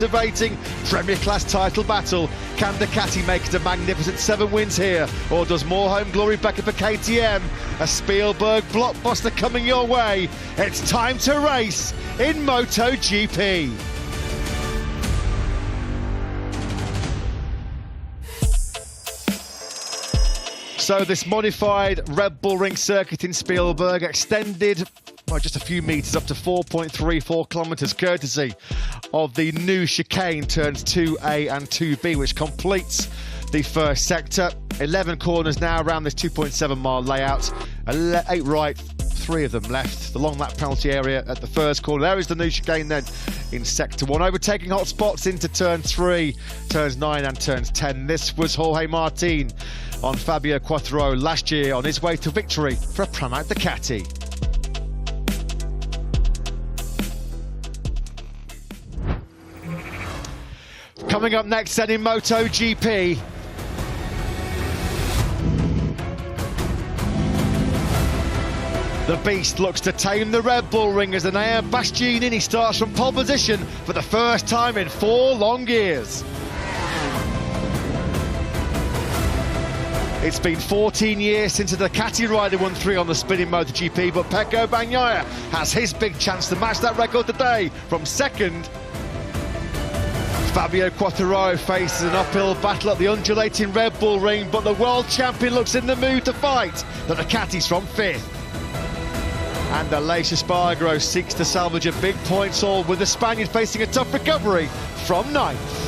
Debating Premier Class title battle. Can Ducati make it a magnificent 7 wins here, or does more home glory beckon for KTM? A Spielberg blockbuster coming your way. It's time to race in MotoGP. So this modified Red Bull Ring circuit in Spielberg extended by just a few metres up to 4.34 kilometres, courtesy of the new chicane turns 2A and 2B, which completes the first sector. 11 corners now around this 2.7 mile layout, 8 right, 3 of them left. The long lap penalty area at the first corner. There is the new chicane then in sector 1, overtaking hot spots into turn 3, turns 9 and turns 10. This was Jorge Martin on Fabio Quartararo last year on his way to victory for a Pramac Ducati. Coming up next then in MotoGP, the beast looks to tame the Red Bull Ring as Enea Bastianini starts from pole position for the first time in 4 long years. It's been 14 years since a Ducati rider won 3 on the spin in MotoGP, but Pecco Bagnaia has his big chance to match that record today from second. Fabio Quartararo faces an uphill battle at the undulating Red Bull Ring, but the world champion looks in the mood to fight. The Ducati's from 5th. And Aleix Espargaro seeks to salvage a big points haul, with the Spaniard facing a tough recovery from 9th.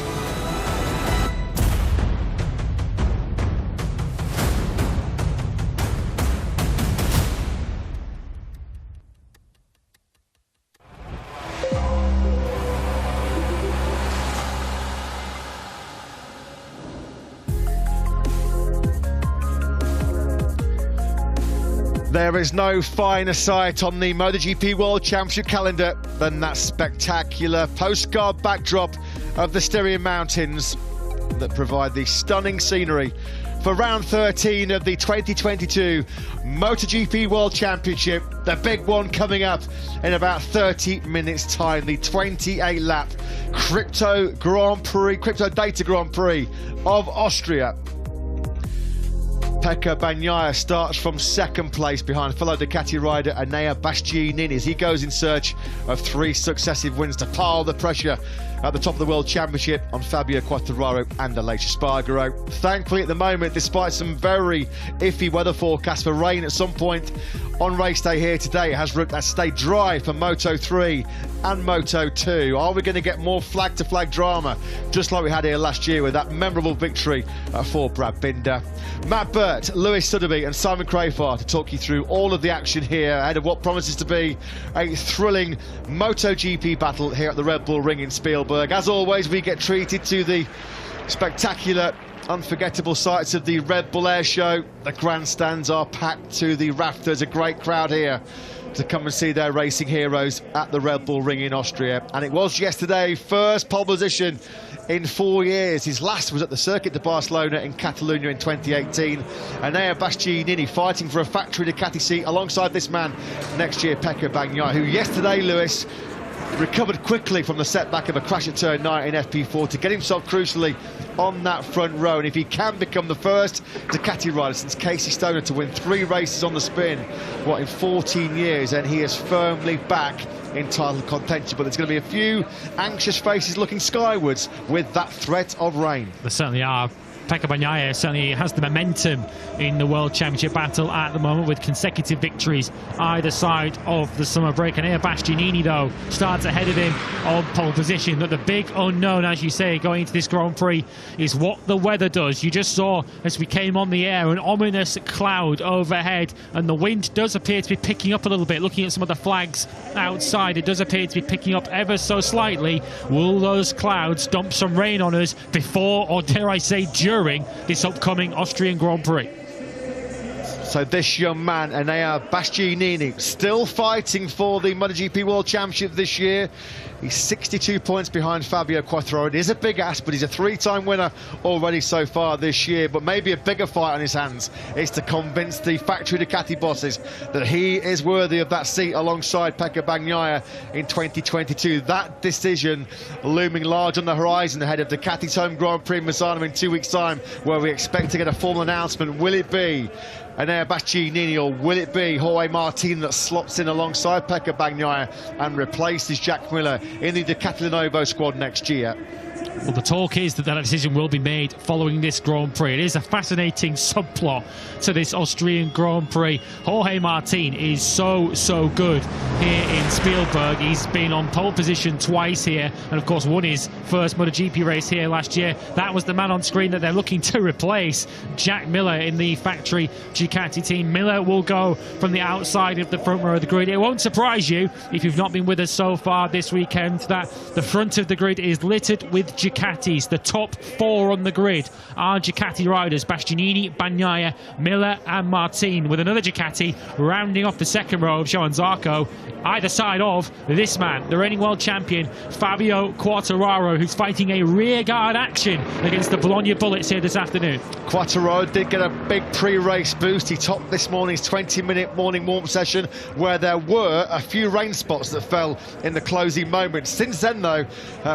There is no finer sight on the MotoGP World Championship calendar than that spectacular postcard backdrop of the Styrian Mountains that provide the stunning scenery for round 13 of the 2022 MotoGP World Championship. The big one coming up in about 30 minutes time, the 28 lap Crypto Data Grand Prix of Austria. Pecco Bagnaia starts from second place behind fellow Ducati rider Enea Bastianini as he goes in search of 3 successive wins to pile the pressure at the top of the World Championship on Fabio Quartararo and Aleix Espargaro. Thankfully at the moment, despite some very iffy weather forecasts for rain at some point on race day here today, it has stayed dry for Moto 3 and Moto 2. Are we going to get more flag-to-flag drama, just like we had here last year with that memorable victory for Brad Binder? Matt Burt, Lewis Sotheby and Simon Crafar to talk you through all of the action here ahead of what promises to be a thrilling MotoGP battle here at the Red Bull Ring in Spielberg. As always, we get treated to the spectacular, unforgettable sights of the Red Bull Air Show. The grandstands are packed to the rafters. A great crowd here to come and see their racing heroes at the Red Bull Ring in Austria. And it was yesterday, first pole position in 4 years. His last was at the Circuit de Barcelona in Catalonia in 2018. Enea Bastianini fighting for a factory Ducati seat alongside this man next year, Pecco Bagnaia, who yesterday, Lewis, recovered quickly from the setback of a crash at turn 9 in FP4 to get himself crucially on that front row. And if he can become the first Ducati rider since Casey Stoner to win 3 races on the spin, in 14 years, then he is firmly back in title contention. But there's going to be a few anxious faces looking skywards with that threat of rain. There certainly are. Pecco Bagnaia certainly has the momentum in the World Championship battle at the moment, with consecutive victories either side of the summer break. And Enea Bastianini, though, starts ahead of him on pole position. But the big unknown, as you say, going into this Grand Prix is what the weather does. You just saw, as we came on the air, an ominous cloud overhead, and the wind does appear to be picking up a little bit. Looking at some of the flags outside, it does appear to be picking up ever so slightly. Will those clouds dump some rain on us before, or dare I say during, this upcoming Austrian Grand Prix? So this young man, Enea Bastianini, still fighting for the MotoGP World Championship this year. He's 62 points behind Fabio Quartararo. It is a big ask, but he's a 3-time winner already so far this year. But maybe a bigger fight on his hands is to convince the factory Ducati bosses that he is worthy of that seat alongside Pecco Bagnaia in 2022. That decision looming large on the horizon ahead of Ducati's home Grand Prix Misano in 2 weeks' time, where we expect to get a formal announcement. Will it be Enea Bastianini, or will it be Jorge Martin that slots in alongside Pecco Bagnaia and replaces Jack Miller in the Ducati Lenovo squad next year? Well, the talk is that decision will be made following this Grand Prix. It is a fascinating subplot to this Austrian Grand Prix. Jorge Martin is so good here in Spielberg. He's been on pole position twice here, and of course won his first MotoGP race here last year. That was the man on screen that they're looking to replace Jack Miller in the factory Ducati team. Miller will go from the outside of the front row of the grid. It won't surprise you, if you've not been with us so far this weekend, that the front of the grid is littered with Ducatis. The top 4 on the grid are Ducati riders: Bastianini, Bagnaia, Miller and Martin, with another Ducati rounding off the second row of Johann Zarco, either side of this man, the reigning world champion Fabio Quartararo, who's fighting a rearguard action against the Bologna Bullets here this afternoon. Quartararo did get a big pre-race boost. He topped this morning's 20-minute morning warm session, where there were a few rain spots that fell in the closing moments. Since then, though,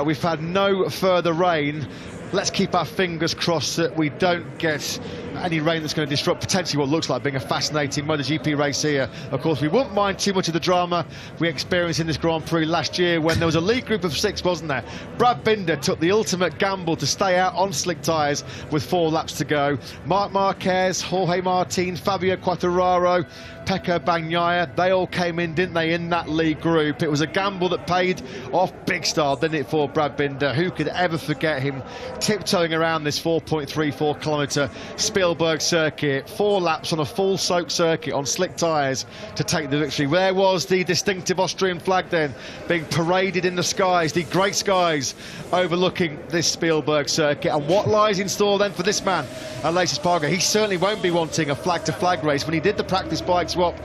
we've had no further rain. Let's keep our fingers crossed that we don't get any rain that's going to disrupt potentially what looks like being a fascinating MotoGP race here. Of course, we wouldn't mind too much of the drama we experienced in this Grand Prix last year, when there was a lead group of 6, wasn't there? Brad Binder took the ultimate gamble to stay out on slick tyres with 4 laps to go. Marc Marquez, Jorge Martin, Fabio Quartararo, Pecco Bagnaia, they all came in, didn't they, in that lead group? It was a gamble that paid off big style, didn't it, for Brad Binder? Who could ever forget him tiptoeing around this 4.34 kilometre Spielberg circuit, 4 laps on a full soaked circuit on slick tyres to take the victory. There was the distinctive Austrian flag then being paraded in the skies, the great skies overlooking this Spielberg circuit. And what lies in store then for this man, Aleix Espargaro? He certainly won't be wanting a flag-to-flag race. When he did the practice bike swap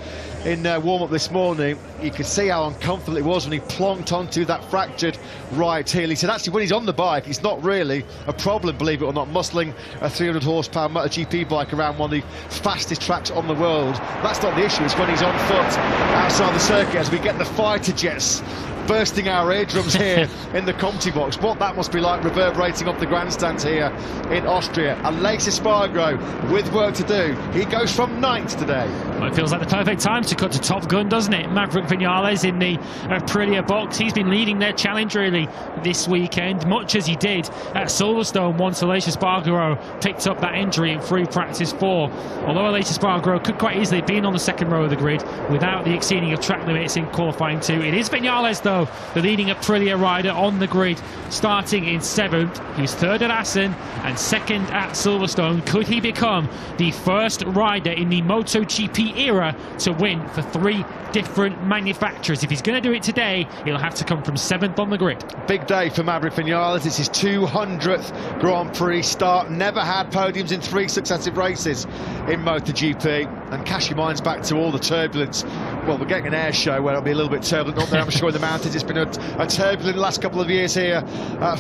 in warm-up this morning, you could see how uncomfortable it was when he plonked onto that fractured right heel. He said actually when he's on the bike it's not really a problem, believe it or not, muscling a 300 horsepower MotoGP bike around one of the fastest tracks on the world. That's not the issue. It's when he's on foot outside the circuit, as we get the fighter jets bursting our eardrums here in the Comty box. What that must be like reverberating off the grandstands here in Austria. Aleix Espargaro with work to do. He goes from 9th today. Well, it feels like the perfect time to cut to Top Gun, doesn't it? Maverick Vinales in the Aprilia box. He's been leading their challenge really this weekend, much as he did at Silverstone once Aleix Espargaro picked up that injury in free practice 4. Although Aleix Espargaro could quite easily have been on the second row of the grid without the exceeding of track limits in qualifying 2. It is Vinales, though, the leading Aprilia rider on the grid, starting in 7th. He was 3rd at Assen and 2nd at Silverstone. Could he become the first rider in the MotoGP era to win for 3 different manufacturers? If he's going to do it today, he'll have to come from 7th on the grid. Big day for Maverick Vinales. It's his 200th Grand Prix start. Never had podiums in 3 successive races in MotoGP. And cast your minds back to all the turbulence. Well, we're getting an air show where it'll be a little bit turbulent up there, I'm sure, in the mountains. It's been a turbulent last couple of years here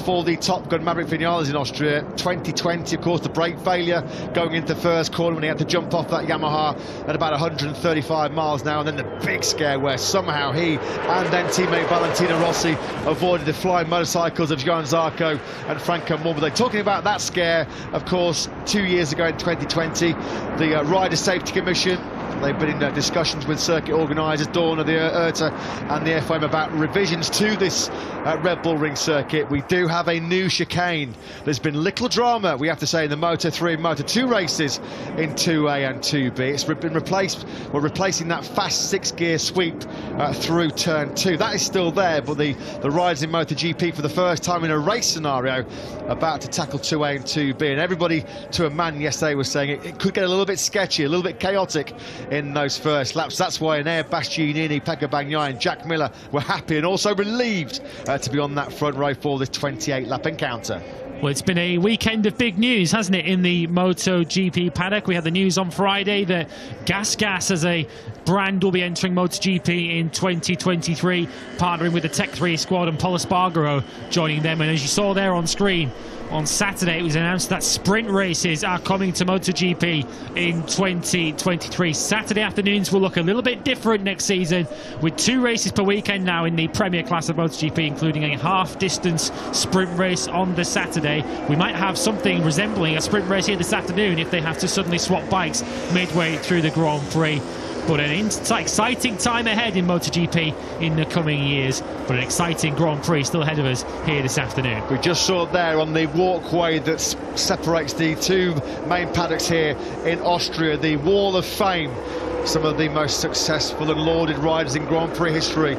for the Top Gun Maverick Vinales in Austria. 2020, of course, the brake failure going into the first corner when he had to jump off that Yamaha at about 135 miles an hour, and then the big scare where somehow he and then teammate Valentino Rossi avoided the flying motorcycles of Johann Zarco and Franco Morbidelli. Talking about that scare, of course, 2 years ago in 2020, the Rider Safety Commission, they've been in discussions with circuit organisers, Dorna, the IRTA and the FOM about revisions to this Red Bull Ring circuit. We do have a new chicane. There's been little drama, we have to say, in the Moto3 and Moto2 races in 2A and 2B. It's been replaced, we're replacing that fast 6-gear sweep through turn 2. That is still there, but the riders in MotoGP for the first time in a race scenario about to tackle 2A and 2B. And everybody to a man yesterday was saying it could get a little bit sketchy, a little bit chaotic in those first laps. That's why Enea Bastianini, Pecco Bagnaia and Jack Miller were happy and also relieved to be on that front row for this 28-lap encounter. Well, it's been a weekend of big news, hasn't it, in the MotoGP paddock? We had the news on Friday that GasGas as a brand will be entering MotoGP in 2023, partnering with the Tech 3 squad, and Pol Espargaro joining them. And as you saw there on screen, on Saturday it was announced that sprint races are coming to MotoGP in 2023. Saturday afternoons will look a little bit different next season, with 2 races per weekend now in the Premier class of MotoGP, including a half-distance sprint race on the Saturday. We might have something resembling a sprint race here this afternoon if they have to suddenly swap bikes midway through the Grand Prix. But an exciting time ahead in MotoGP in the coming years. But an exciting Grand Prix still ahead of us here this afternoon. We just saw there on the walkway that separates the 2 main paddocks here in Austria, the Wall of Fame. Some of the most successful and lauded riders in Grand Prix history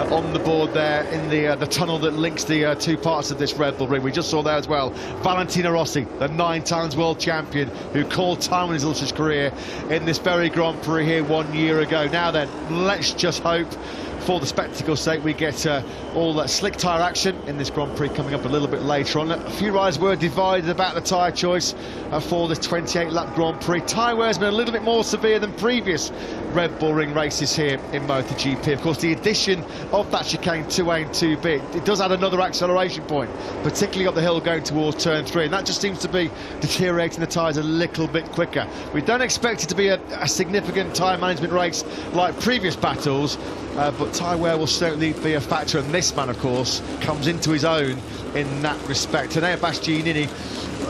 on the board there in the tunnel that links the 2 parts of this Red Bull Ring. We just saw there as well Valentino Rossi, the 9 times world champion, who called time in his illustrious career in this very Grand Prix here 1 year ago. Now then, let's just hope, for the spectacle's sake, we get all that slick tyre action in this Grand Prix coming up a little bit later on. A few riders were divided about the tyre choice for this 28-lap Grand Prix. Tyre wear has been a little bit more severe than previous Red Bull Ring races here in MotoGP. Of course, the addition of that chicane 2A and 2B, it does add another acceleration point, particularly up the hill going towards turn 3, and that just seems to be deteriorating the tyres a little bit quicker. We don't expect it to be a significant tyre management race like previous battles, but tyre wear will certainly be a factor, and this man, of course, comes into his own in that respect. Enea Bastianini,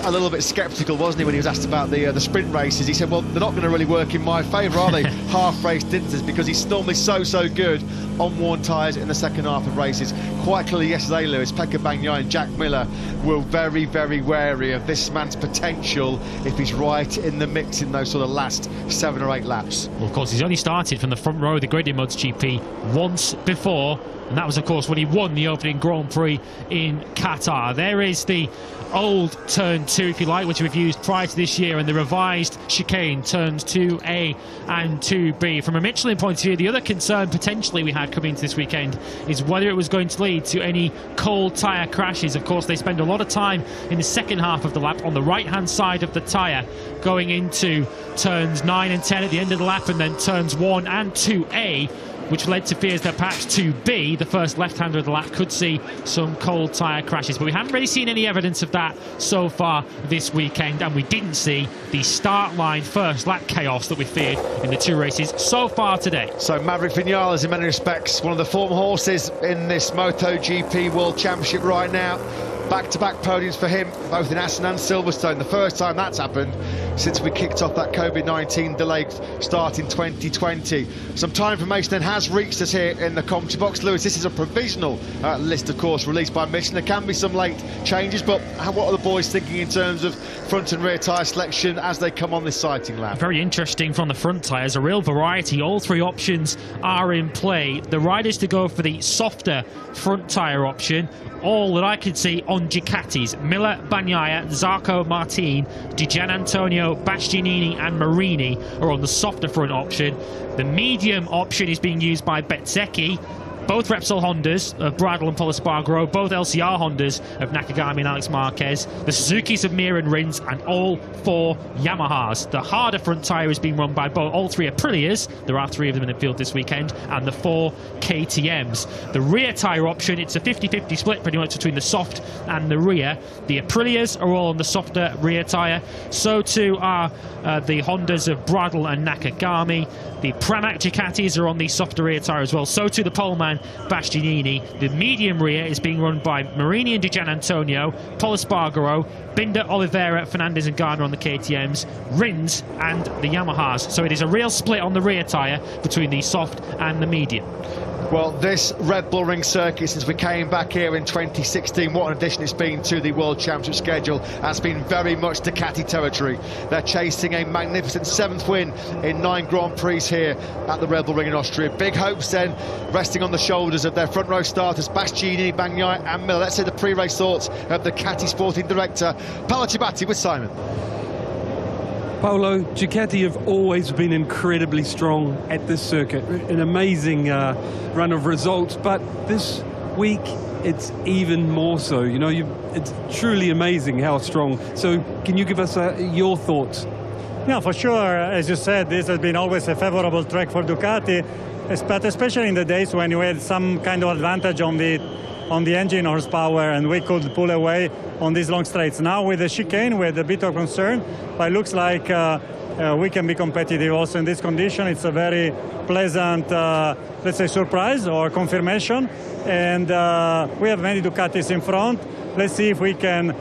a little bit sceptical, wasn't he, when he was asked about the sprint races? He said, well, they're not going to really work in my favour, are they? Half-race distances, because he's normally so good on worn tyres in the second half of races. Quite clearly yesterday, Lewis, Pecco Bagnaia and Jack Miller were very, very wary of this man's potential if he's right in the mix in those sort of last 7 or 8 laps. Well, of course, he's only started from the front row of the grid in MotoGP once before, and that was, of course, when he won the opening Grand Prix in Qatar. There is the old turn 2, if you like, which we've used prior to this year, and the revised chicane turns 2A and 2B. From a Michelin point of view, the other concern potentially we had coming into this weekend is whether it was going to lead to any cold tyre crashes. Of course, they spend a lot of time in the second half of the lap on the right-hand side of the tyre, going into turns 9 and 10 at the end of the lap, and then turns 1 and 2A, which led to fears that perhaps 2B, the first left-hander of the lap, could see some cold tyre crashes. But we haven't really seen any evidence of that so far this weekend, and we didn't see the start line first lap chaos that we feared in the 2 races so far today. So Maverick Vinales, in many respects, one of the form horses in this MotoGP World Championship right now. Back-to-back podiums for him, both in Assen and Silverstone. The first time that's happened since we kicked off that COVID-19 delayed start in 2020. Some time information then has reached us here in the commentary box. Lewis, this is a provisional list, of course, released by Michelin. There can be some late changes, but what are the boys thinking in terms of front and rear tyre selection as they come on this sighting lap? Very interesting from the front tyres, a real variety. All 3 options are in play. The riders to go for the softer front tyre option, all that I could see on Ducatis: Miller, Bagnaia, Zarco, Martin, Di Giannantonio, Bastianini and Marini are on the softer front option. The medium option is being used by Bezzecchi. Both Repsol Hondas of Bradl and Pol Espargaro, both LCR Hondas of Nakagami and Alex Marquez, the Suzukis of Mir and Rins, and all 4 Yamahas. The harder front tyre is being run by all 3 Aprilias, there are 3 of them in the field this weekend, and the 4 KTMs. The rear tyre option, it's a 50-50 split pretty much between the soft and the rear. The Aprilias are all on the softer rear tyre, so too are the Hondas of Bradl and Nakagami. The Pramac Ducatis are on the softer rear tyre as well, so too the poleman Bastianini. The medium rear is being run by Marini and Di Giannantonio, Pol Espargaro, Binder, Oliveira, Fernandez and Garner on the KTMs, Rins and the Yamahas. So it is a real split on the rear tyre between the soft and the medium. Well, this Red Bull Ring circuit, since we came back here in 2016, what an addition it's been to the World Championship schedule. Has been very much Ducati territory. They're chasing a magnificent 7th win in 9 Grand Prix here at the Red Bull Ring in Austria. Big hopes then resting on the shoulders of their front row starters, Bastianini, Bagnaia and Miller. Let's hear the pre-race thoughts of the Ducati sporting director, Paolo Ciabatti, with Simon. Paolo, Ducati have always been incredibly strong at this circuit. An amazing run of results, but this week it's even more so. You know, it's truly amazing how strong. So can you give us your thoughts? Yeah, for sure. As you said, this has been always a favorable track for Ducati, but especially in the days when you had some kind of advantage on the engine horsepower and we could pull away on these long straights. Now with the chicane, we had a bit of concern, but it looks like we can be competitive also in this condition. It's a very pleasant, let's say, surprise or confirmation. And we have many Ducatis in front. Let's see if we can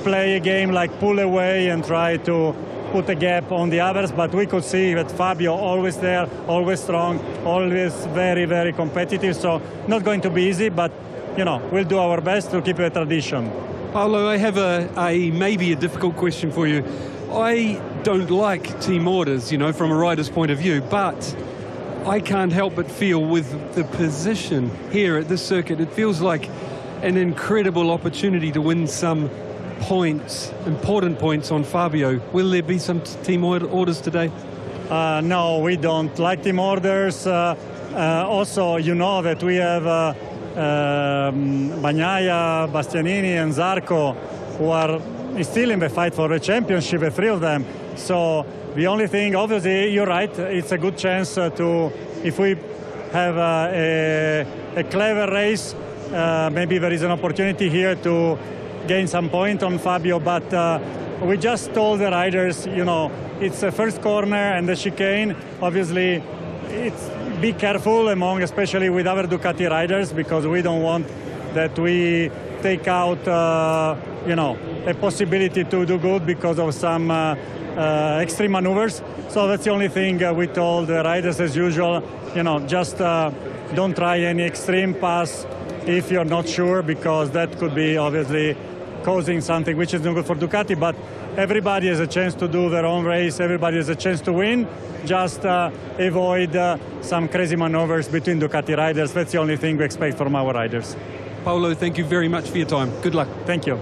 play a game like pull away and try to put a gap on the others, but we could see that Fabio always there, always strong, always very, very competitive. So not going to be easy, but you know, we'll do our best to keep a tradition. Paolo, I have maybe a difficult question for you. I don't like team orders, you know, from a rider's point of view, but I can't help but feel with the position here at this circuit, it feels like an incredible opportunity to win some points, important points on Fabio. Will there be some team orders today? No, we don't like team orders. Also, you know that we have Bagnaia, Bastianini and Zarco who are still in the fight for the championship, the three of them. So the only thing, obviously, you're right, it's a good chance to, if we have a clever race, maybe there is an opportunity here to gain some point on Fabio, but we just told the riders, you know, it's the first corner and the chicane. Obviously, it's be careful among, especially with other Ducati riders, because we don't want that we take out, you know, a possibility to do good because of some extreme maneuvers. So that's the only thing we told the riders as usual. You know, just don't try any extreme pass if you're not sure, because that could be obviously causing something which is no good for Ducati. But everybody has a chance to do their own race. Everybody has a chance to win. Just avoid some crazy maneuvers between Ducati riders. That's the only thing we expect from our riders. Paolo, thank you very much for your time. Good luck. Thank you.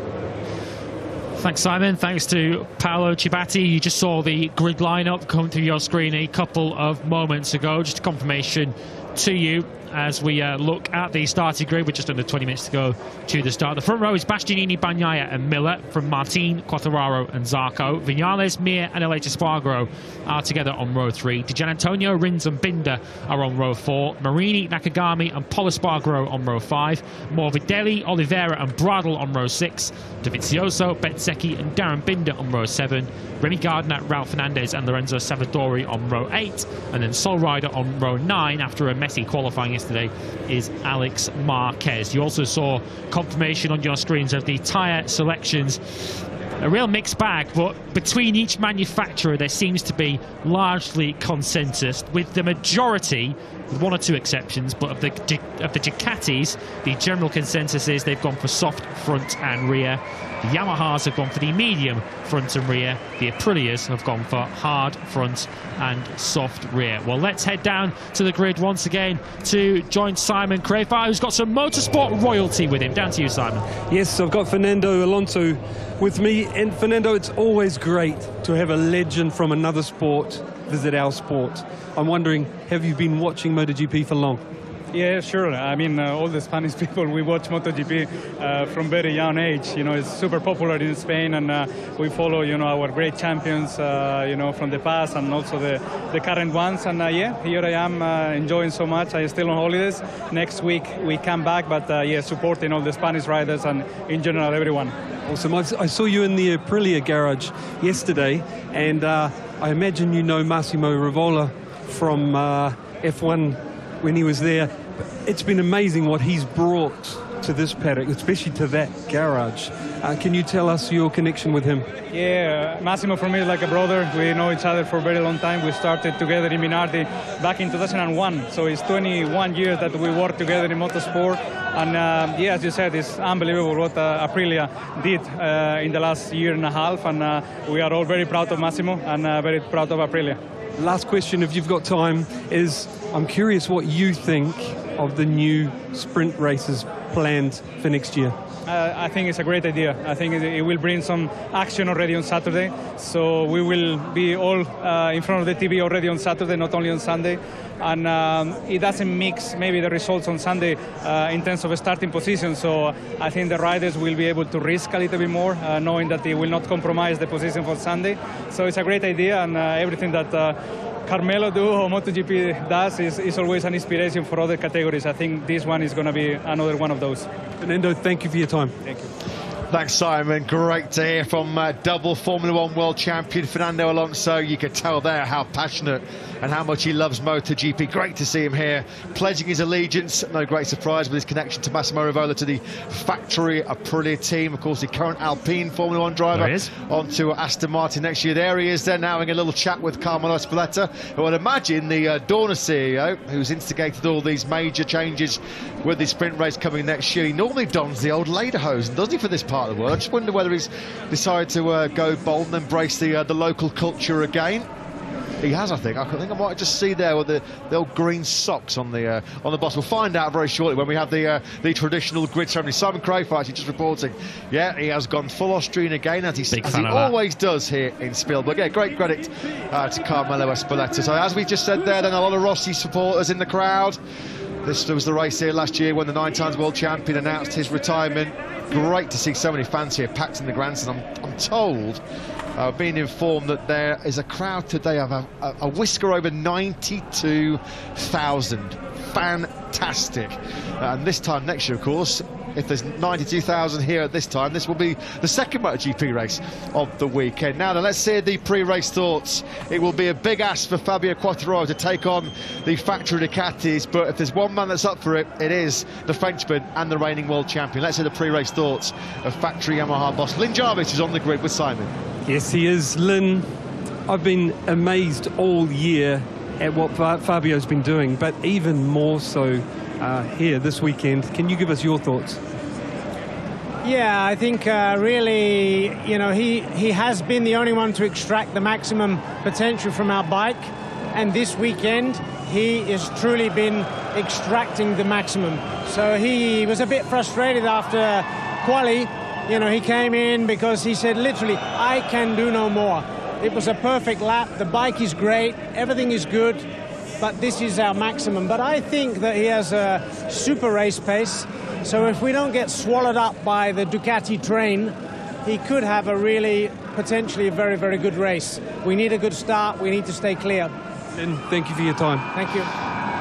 Thanks, Simon. Thanks to Paolo Ciabatti. You just saw the grid lineup come through your screen a couple of moments ago. Just a confirmation to you as we look at the starting grid with just under 20 minutes to go to the start. The front row is Bastianini, Bagnaia and Miller, from Martin, Quartararo and Zarco. Viñales, Mir and Aleix Espargaro are together on row 3. Di Giannantonio, Rins and Binder are on row 4. Marini, Nakagami and Pol Espargaro on row 5. Morbidelli, Oliveira and Bradl on row 6. Dovizioso, Bezzecchi and Darren Binder on row 7. Remy Gardner, Ralph Fernandez and Lorenzo Savadori on row 8. And then sole rider on row 9 after a messy qualifying yesterday is Alex Marquez. You also saw confirmation on your screens of the tyre selections. A real mixed bag, but between each manufacturer there seems to be largely consensus, with the majority, with one or two exceptions, but of the Ducatis, the general consensus is they've gone for soft front and rear. The Yamahas have gone for the medium front and rear. The Aprilias have gone for hard front and soft rear. Well, let's head down to the grid once again to join Simon Crafar, who's got some motorsport royalty with him. Down to you, Simon. Yes, I've got Fernando Alonso with me. And Fernando, it's always great to have a legend from another sport visit our sport. I'm wondering, have you been watching MotoGP for long? Yeah, sure. I mean, all the Spanish people, we watch MotoGP from very young age. You know, it's super popular in Spain, and we follow, you know, our great champions, you know, from the past and also the current ones. And yeah, here I am enjoying so much. I'm still on holidays. Next week we come back, but yeah, supporting all the Spanish riders and in general everyone. Awesome. I saw you in the Aprilia garage yesterday, and I imagine you know Massimo Rivola from F1 when he was there. It's been amazing what he's brought to this paddock, especially to that garage. Can you tell us your connection with him? Yeah, Massimo for me is like a brother. We know each other for a very long time. We started together in Minardi back in 2001. So it's 21 years that we worked together in motorsport. And yeah, as you said, it's unbelievable what Aprilia did in the last year and a half. And we are all very proud of Massimo and very proud of Aprilia. Last question, if you've got time, is I'm curious what you think of the new sprint races planned for next year? I think it's a great idea. I think it will bring some action already on Saturday. So we will be all in front of the TV already on Saturday, not only on Sunday. And it doesn't mix maybe the results on Sunday in terms of a starting position. So I think the riders will be able to risk a little bit more, knowing that they will not compromise the position for Sunday. So it's a great idea, and everything that Carmelo do or MotoGP does is always an inspiration for other categories. I think this one is going to be another one of those. Fernando, thank you for your time. Thank you. Thanks, Simon. Great to hear from double Formula One world champion Fernando Alonso. You could tell there how passionate and how much he loves MotoGP. Great to see him here, pledging his allegiance. No great surprise with his connection to Massimo Rivola, to the factory Aprilia team. Of course, the current Alpine Formula One driver onto Aston Martin next year. There he is then, now having a little chat with Carmelo Espeleta, who I'd imagine the Dorna CEO, who's instigated all these major changes with the sprint race coming next year. He normally dons the old lederhosen, doesn't he, for this part of the world? I just wonder whether he's decided to go bold and embrace the local culture again. He has, I think. I think I might just see there with the old green socks on the bus. We'll find out very shortly when we have the traditional grid ceremony. Simon Crayford actually just reporting. Yeah, he has gone full Austrian again, as he always does here in Spielberg. Yeah, great credit to Carmelo Espeleta. So as we just said there, then a lot of Rossi supporters in the crowd. This was the race here last year when the 9 times world champion announced his retirement. Great to see so many fans here packed in the grandstand. I'm told, being informed that there is a crowd today of a whisker over 92,000. Fantastic. And this time next year, of course, if there's 92,000 here at this time, this will be the second MotoGP race of the weekend. Now then, let's hear the pre-race thoughts. It will be a big ask for Fabio Quartararo to take on the factory Ducatis, but if there's one man that's up for it, it is the Frenchman and the reigning world champion. Let's hear the pre-race thoughts of factory Yamaha boss Lin Jarvis, is on the grid with Simon. Yes, he is. Lin, I've been amazed all year at what Fabio's been doing, but even more so here this weekend. Can you give us your thoughts? Yeah, I think really, you know, he has been the only one to extract the maximum potential from our bike, and this weekend he has truly been extracting the maximum. So he was a bit frustrated after quali. You know, he came in because he said literally, I can do no more. It was a perfect lap, the bike is great, everything is good, but this is our maximum. But I think that he has a super race pace, so if we don't get swallowed up by the Ducati train, he could have a really, potentially a very, very good race. We need a good start, we need to stay clear. Lin, thank you for your time. Thank you.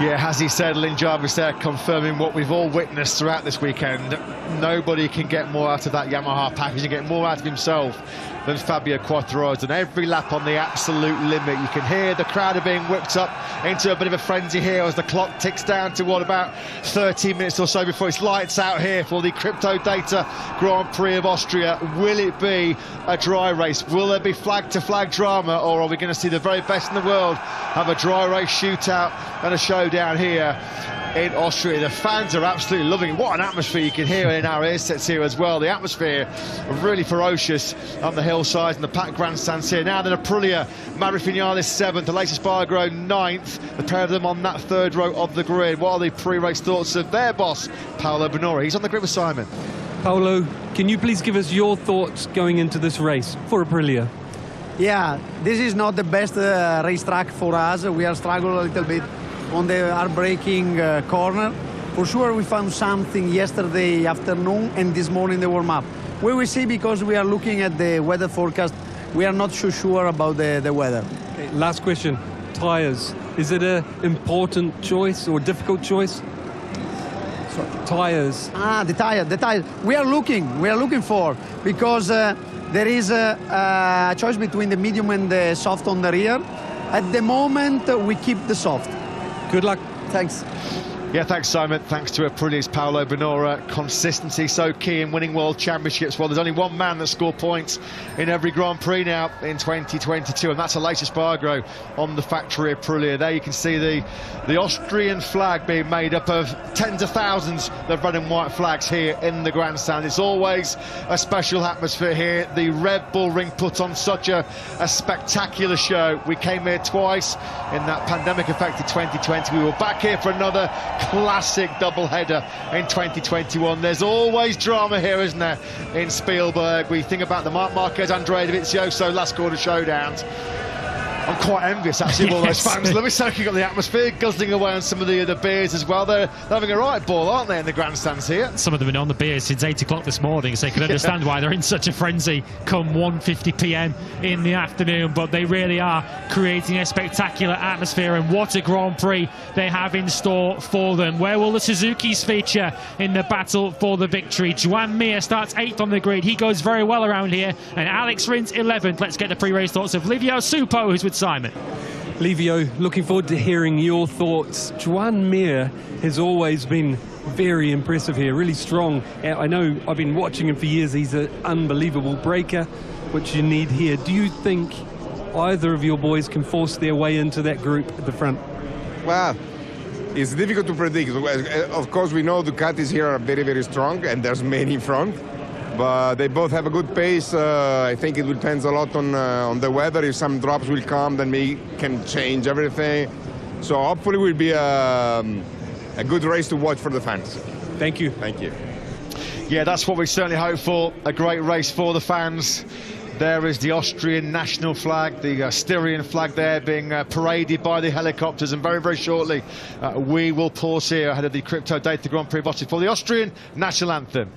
Yeah, as he said, Lin Jarvis there confirming what we've all witnessed throughout this weekend. Nobody can get more out of that Yamaha package and get more out of himself than Fabio Quartararo. And every lap on the absolute limit. You can hear the crowd are being whipped up into a bit of a frenzy here as the clock ticks down to what, about 13 minutes or so before it's lights out here for the Crypto Data Grand Prix of Austria. Will it be a dry race? Will there be flag-to-flag drama, or are we going to see the very best in the world have a dry race shootout and a showdown here in Austria? The fans are absolutely loving it. What an atmosphere you can hear in our earsets here as well. The atmosphere really ferocious on the hillsides and the packed grandstands here. Now then, Aprilia, Maverick Vinales 7th, Aleix Espargaro 9th. The pair of them on that third row of the grid. What are the pre-race thoughts of their boss, Paolo Bonora? He's on the grid with Simon. Paolo, can you please give us your thoughts going into this race for Aprilia? Yeah, this is not the best racetrack for us. We are struggling a little bit on the heartbreaking corner. For sure we found something yesterday afternoon and this morning the warm-up. We will see, because we are looking at the weather forecast. We are not so sure about the weather. Okay, last question. Tyres. Is it an important choice or difficult choice? Sorry. Tyres. The tire. We are looking for, because there is a choice between the medium and the soft on the rear. At the moment, we keep the soft. Good luck. Thanks. Yeah, thanks, Simon. Thanks to Aprilia's Paolo Bonora. Consistency so key in winning world championships. Well, there's only one man that scored points in every Grand Prix now in 2022, and that's Aleix Espargaro on the factory Aprilia. There you can see the Austrian flag being made up of tens of thousands of red and white flags here in the grandstand. It's always a special atmosphere here. The Red Bull Ring put on such a spectacular show. We came here twice in that pandemic-affected 2020. We were back here for another classic doubleheader in 2021. There's always drama here, isn't there, in Spielberg? We think about the Marc Marquez, Andrea Dovizioso last quarter showdowns. I'm quite envious, actually, of all those fans. Let me soaking up the atmosphere, guzzling away on some of the beers as well. They're having a right ball, aren't they, in the grandstands here? Some of them have been on the beers since 8 o'clock this morning, so you can understand why they're in such a frenzy come 1:50 p.m. in the afternoon. But they really are creating a spectacular atmosphere, and what a Grand Prix they have in store for them. Where will the Suzukis feature in the battle for the victory? Joan Mir starts 8th on the grid. He goes very well around here. And Alex Rins 11th. Let's get the pre-race thoughts of Livio Suppo, who's with Simon. Livio, looking forward to hearing your thoughts. Joan Mir has always been very impressive here, really strong. I know I've been watching him for years. He's an unbelievable breaker, which you need here. Do you think either of your boys can force their way into that group at the front? Well, it's difficult to predict. Of course, we know Ducatis here are very, very strong, and there's many in front. But they both have a good pace. I think it depends a lot on the weather. If some drops will come, then we can change everything. So hopefully it will be a good race to watch for the fans. Thank you. Thank you. Yeah, that's what we certainly hope for. A great race for the fans. There is the Austrian national flag, the Styrian flag there being paraded by the helicopters, and very, very shortly we will pause here ahead of the Crypto Data Grand Prix of Austria for the Austrian national anthem.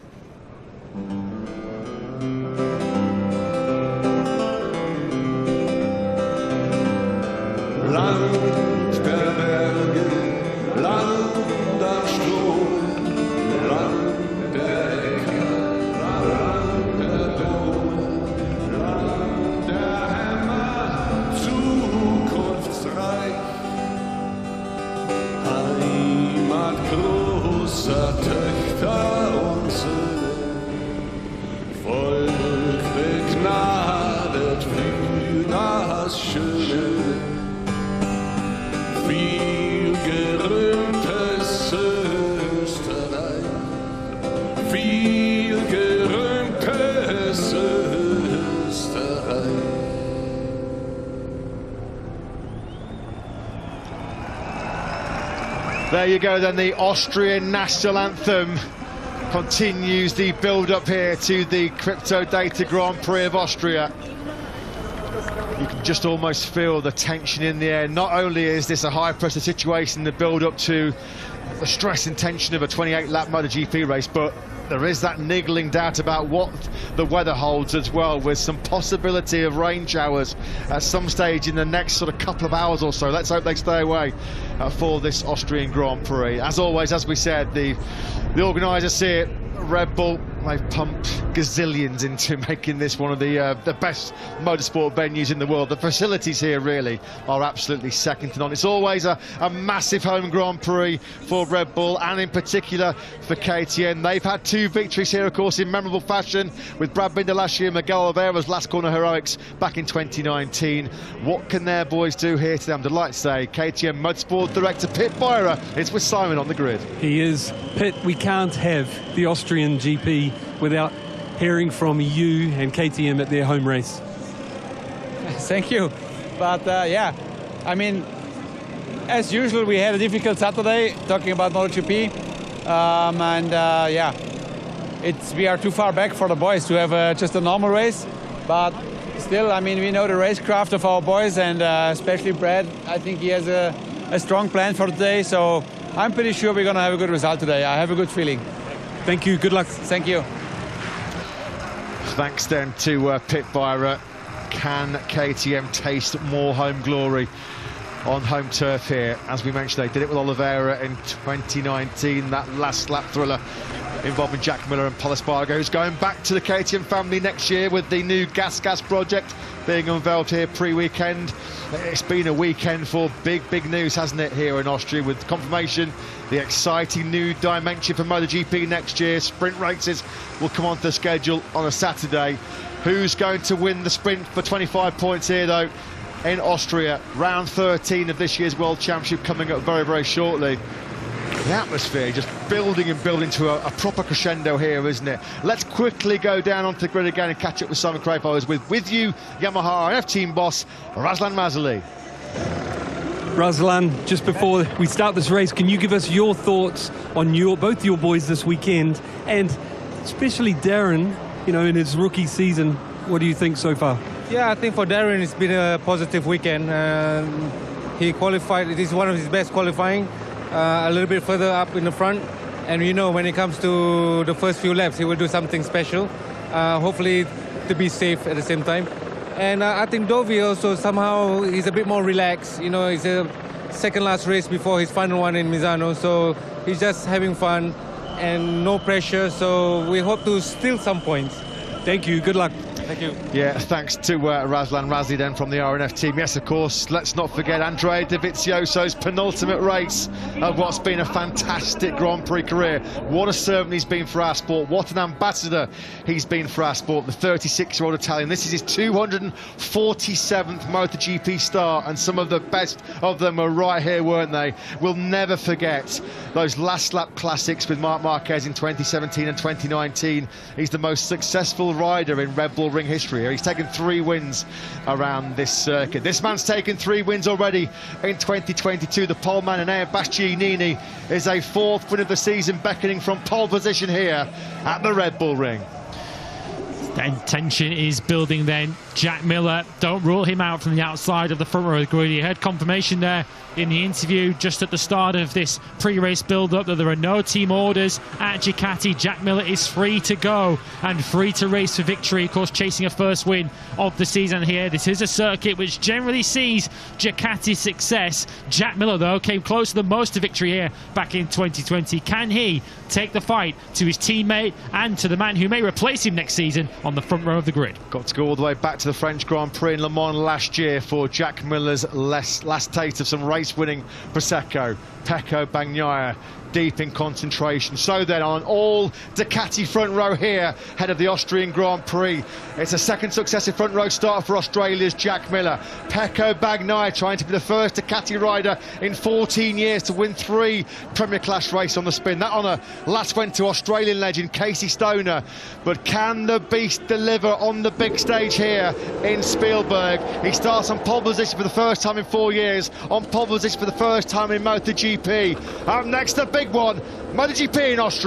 Land der Berge, Land am Strom, Land der Äcker, Land der Dom, Land der Hämmer, zukunftsreich, Heimat großer Töchter und Söhne, Volk begnadet für das Schöne. Viel gerühmtes Österreich, viel gerühmtes Österreich. There you go then, the Austrian national anthem continues the build-up here to the Crypto Data Grand Prix of Austria. You can just almost feel the tension in the air. Not only is this a high-pressure situation, the build-up to the stress and tension of a 28-lap MotoGP race, but there is that niggling doubt about what the weather holds as well, with some possibility of rain showers at some stage in the next sort of couple of hours or so. Let's hope they stay away for this Austrian Grand Prix. As always, as we said, the organisers see it. Red Bull, they've pumped gazillions into making this one of the best motorsport venues in the world. The facilities here really are absolutely second to none. It's always a massive home Grand Prix for Red Bull, and in particular for KTM. They've had 2 victories here, of course, in memorable fashion, with Brad Binder last year and Miguel Oliveira's last corner heroics back in 2019. What can their boys do here today? I'm delighted to say KTM Motorsport Director Pit Beirer is with Simon on the grid. He is. Pit, we can't have the Austrian GP without hearing from you and KTM at their home race. Thank you. But yeah, I mean, as usual, we had a difficult Saturday talking about MotoGP. Yeah, we are too far back for the boys to have just a normal race. But still, I mean, we know the racecraft of our boys, and especially Brad. I think he has a strong plan for today. So I'm pretty sure we're going to have a good result today. I have a good feeling. Thank you. Good luck. Thank you. Thanks then to Pit Beirer. Can KTM taste more home glory on home turf here? As we mentioned, they did it with Oliveira in 2019, that last lap thriller involving Jack Miller and Pol Espargaro, who's going back to the KTM family next year with the new Gas project being unveiled here pre-weekend. It's been a weekend for big news, hasn't it, here in Austria, with confirmation, the exciting new dimension for MotoGP next year. Sprint races will come onto the schedule on a Saturday. Who's going to win the sprint for 25 points here, though, in Austria? Round 13 of this year's World Championship coming up very shortly. The atmosphere just building and building to a proper crescendo here, isn't it? Let's quickly go down onto the grid again and catch up with Simon Crafo, with you, Yamaha RF team boss Razlan Mazali. Ruslan, just before we start this race, can you give us your thoughts on both your boys this weekend, and especially Darren, you know, in his rookie season? What do you think so far? Yeah, I think for Darren it's been a positive weekend. He qualified, it is one of his best qualifying, a little bit further up in the front. And you know, when it comes to the first few laps, he will do something special, hopefully to be safe at the same time. And I think Dovi also somehow he's a bit more relaxed. You know, it's a second last race before his final one in Misano, so he's just having fun and no pressure. So we hope to steal some points. Thank you. Good luck. Thank you. Yeah, thanks to Razlan Razzie then from the RNF team. Yes, of course, let's not forget Andrea Dovizioso's penultimate race of what's been a fantastic Grand Prix career. What a servant he's been for our sport. What an ambassador he's been for our sport. The 36-year-old Italian. This is his 247th MotoGP start, and some of the best of them are right here, weren't they? We'll never forget those last lap classics with Marc Marquez in 2017 and 2019. He's the most successful rider in Red Bull Ring history. He's taken 3 wins around this circuit. This man's taken 3 wins already in 2022. The pole man, Enea Bastianini, is a 4th win of the season, beckoning from pole position here at the Red Bull Ring. Then tension is building then. Jack Miller, don't rule him out from the outside of the front row of the grid. You heard confirmation there in the interview just at the start of this pre-race build-up that there are no team orders at Ducati. Jack Miller is free to go and free to race for victory, of course, chasing a first win of the season here. This is a circuit which generally sees Ducati's success. Jack Miller, though, came closer than most to victory here back in 2020. Can he take the fight to his teammate and to the man who may replace him next season on the front row of the grid? Got to go all the way back to the French Grand Prix in Le Mans last year for Jack Miller's last taste of some race-winning Prosecco. Pecco Bagnaia deep in concentration. So then on all Ducati front row here ahead of the Austrian Grand Prix. It's a second successive front row start for Australia's Jack Miller. Pecco Bagnaia trying to be the first Ducati rider in 14 years to win 3 Premier Class races on the spin. That honour last went to Australian legend Casey Stoner. But can the beast deliver on the big stage here in Spielberg? He starts on pole position for the first time in 4 years, on pole position for the first time in MotoGP. Up next, the big one, MotoGP in Austria.